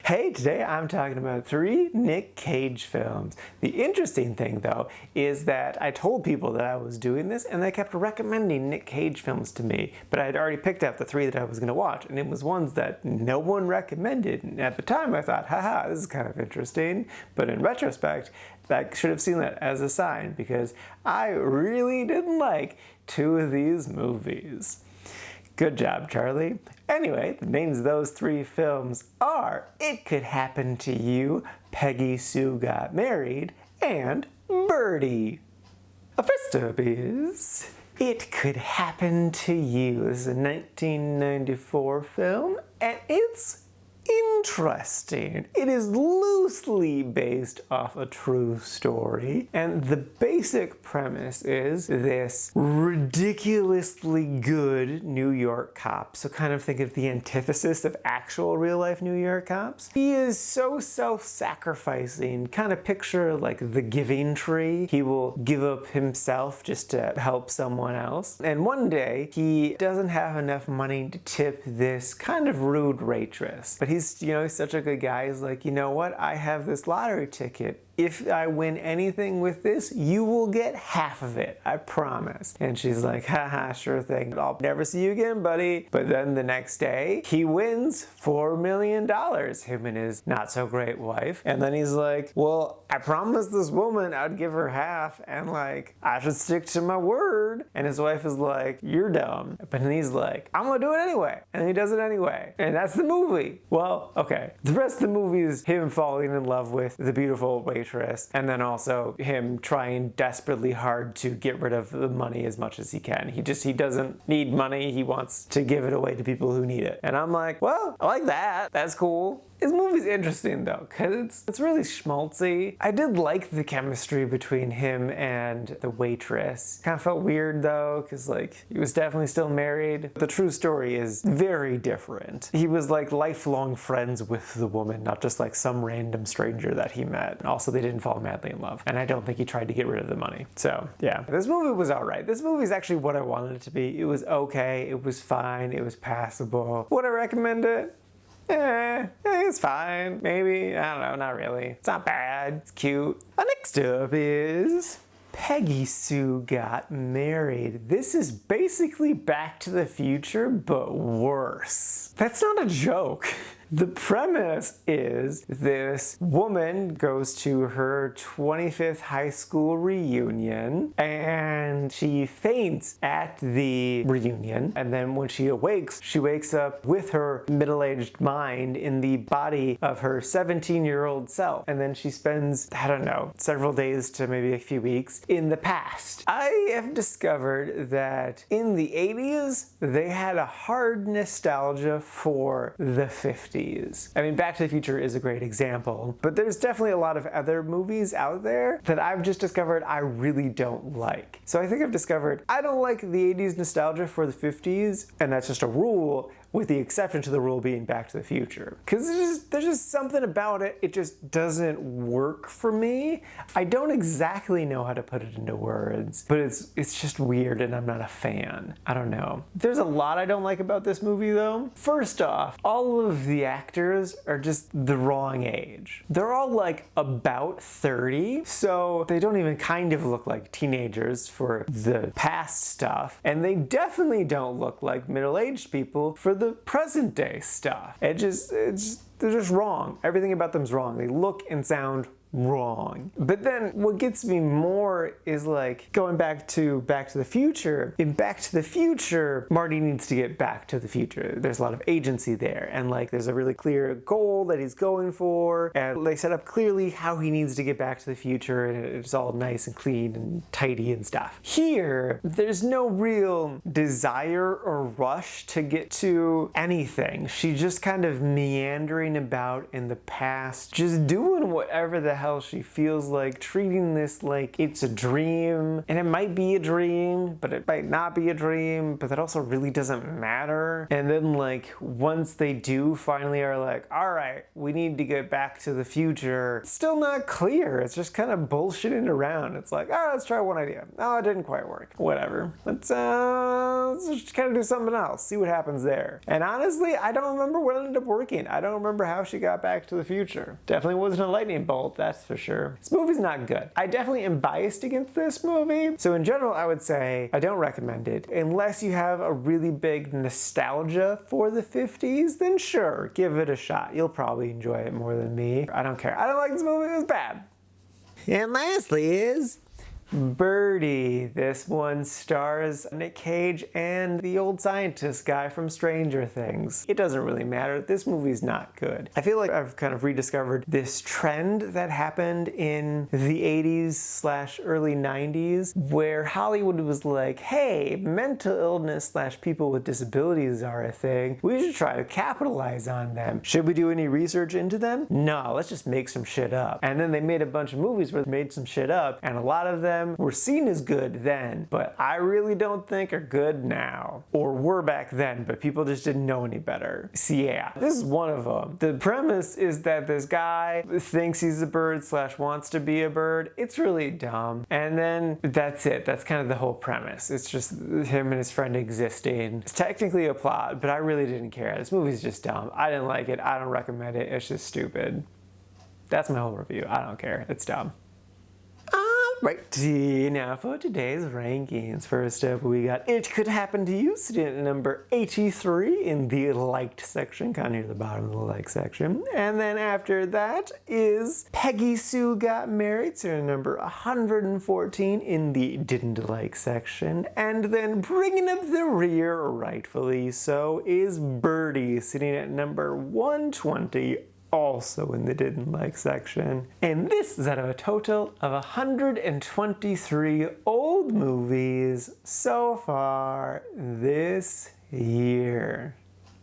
Hey, today I'm talking about 3 Nic Cage films. The interesting thing though is that I told people that I was doing this and they kept recommending Nic Cage films to me, but I had already picked out the 3 that I was going to watch, and it was ones that no one recommended. And at the time I thought, haha, this is kind of interesting, but in retrospect I should have seen that as a sign because I really didn't like 2 of these movies. Good job, Charlie. Anyway, the names of those 3 films are It Could Happen to You, Peggy Sue Got Married, and Birdy. First up is It Could Happen to You. This is a 1994 film, and it's interesting. It is loosely based off a true story, and the basic premise is this ridiculously good New York cop. So kind of think of the antithesis of actual real-life New York cops. He is so self-sacrificing. Kind of picture like the giving tree. He will give up himself just to help someone else. And one day, he doesn't have enough money to tip this kind of rude waitress. But he's such a good guy. He's like, you know what? I have this lottery ticket. If I win anything with this, you will get half of it. I promise. And she's like, haha, sure thing. I'll never see you again, buddy. But then the next day, he wins $4 million, him and his not so great wife. And then he's like, well, I promised this woman I'd give her half, and like, I should stick to my word. And his wife is like, you're dumb. But then he's like, I'm gonna do it anyway. And he does it anyway. And that's the movie. Well, okay. The rest of the movie is him falling in love with the beautiful waitress, and then also him trying desperately hard to get rid of the money as much as he can. He doesn't need money. He wants to give it away to people who need it. And I'm like, well, I like that. That's cool. This movie's interesting though, because it's really schmaltzy. I did like the chemistry between him and the waitress. Kind of felt weird though, because like, he was definitely still married. The true story is very different. He was like lifelong friends with the woman, not just like some random stranger that he met. And also they didn't fall madly in love. And I don't think he tried to get rid of the money. So yeah, this movie was alright. This movie is actually what I wanted it to be. It was okay, it was fine, it was passable. Would I recommend it? It's fine. Maybe. I don't know. Not really. It's not bad. It's cute. Next up is Peggy Sue Got Married. This is basically Back to the Future, but worse. That's not a joke. The premise is this woman goes to her 25th high school reunion and she faints at the reunion, and then when she awakes, she wakes up with her middle-aged mind in the body of her 17-year-old self, and then she spends, I don't know, several days to maybe a few weeks in the past. I have discovered that in the 80s, they had a hard nostalgia for the 50s. I mean, Back to the Future is a great example, but there's definitely a lot of other movies out there that I've just discovered I really don't like. So I think I've discovered I don't like the 80s nostalgia for the 50s, and that's just a rule, with the exception to the rule being Back to the Future. Because there's just something about it, it just doesn't work for me. I don't exactly know how to put it into words, but it's just weird and I'm not a fan. I don't know. There's a lot I don't like about this movie though. First off, all of the actors are just the wrong age. They're all like about 30, so they don't even kind of look like teenagers for the past stuff, and they definitely don't look like middle-aged people for the present day stuff. They're just wrong. Everything about them's wrong. They look and sound wrong. But then what gets me more is like going back to the Future. In Back to the Future, Marty needs to get back to the future. There's a lot of agency there, and like there's a really clear goal that he's going for, and they set up clearly how he needs to get back to the future, and it's all nice and clean and tidy and stuff. Here, there's no real desire or rush to get to anything. She's just kind of meandering about in the past, just doing whatever the hell she feels like, treating this like it's a dream, and it might be a dream, but it might not be a dream, but that also really doesn't matter. And then like once they do finally are like, all right, we need to get back to the future, it's still not clear. It's just kind of bullshitting around. It's like, oh, let's try one idea. Oh, it didn't quite work. Whatever. Let's just kind of do something else, see what happens there. And honestly, I don't remember what ended up working. I don't remember remember how she got back to the future. Definitely wasn't a lightning bolt, that's for sure. This movie's not good. I definitely am biased against this movie. So in general, I would say I don't recommend it. Unless you have a really big nostalgia for the 50s, then sure, give it a shot. You'll probably enjoy it more than me. I don't care. I don't like this movie, it was bad. And lastly is Birdy. This one stars Nic Cage and the old scientist guy from Stranger Things. It doesn't really matter. This movie's not good. I feel like I've kind of rediscovered this trend that happened in the 80s / early 90s where Hollywood was like, hey, mental illness / people with disabilities are a thing. We should try to capitalize on them. Should we do any research into them? No, let's just make some shit up. And then they made a bunch of movies where they made some shit up, and a lot of them were seen as good then, but I really don't think are good now. Or were back then, but people just didn't know any better. So yeah, this is one of them. The premise is that this guy thinks he's a bird / wants to be a bird. It's really dumb. And then that's it. That's kind of the whole premise. It's just him and his friend existing. It's technically a plot, but I really didn't care. This movie's just dumb. I didn't like it. I don't recommend it. It's just stupid. That's my whole review. I don't care. It's dumb. Righty, now for today's rankings. First up, we got It Could Happen to You, sitting at number 83 in the liked section, kind of near the bottom of the like section. And then after that is Peggy Sue Got Married, sitting at number 114 in the didn't like section. And then bringing up the rear, rightfully so, is Birdy, sitting at number 120. Also in the didn't like section. And this is out of a total of 123 old movies so far this year.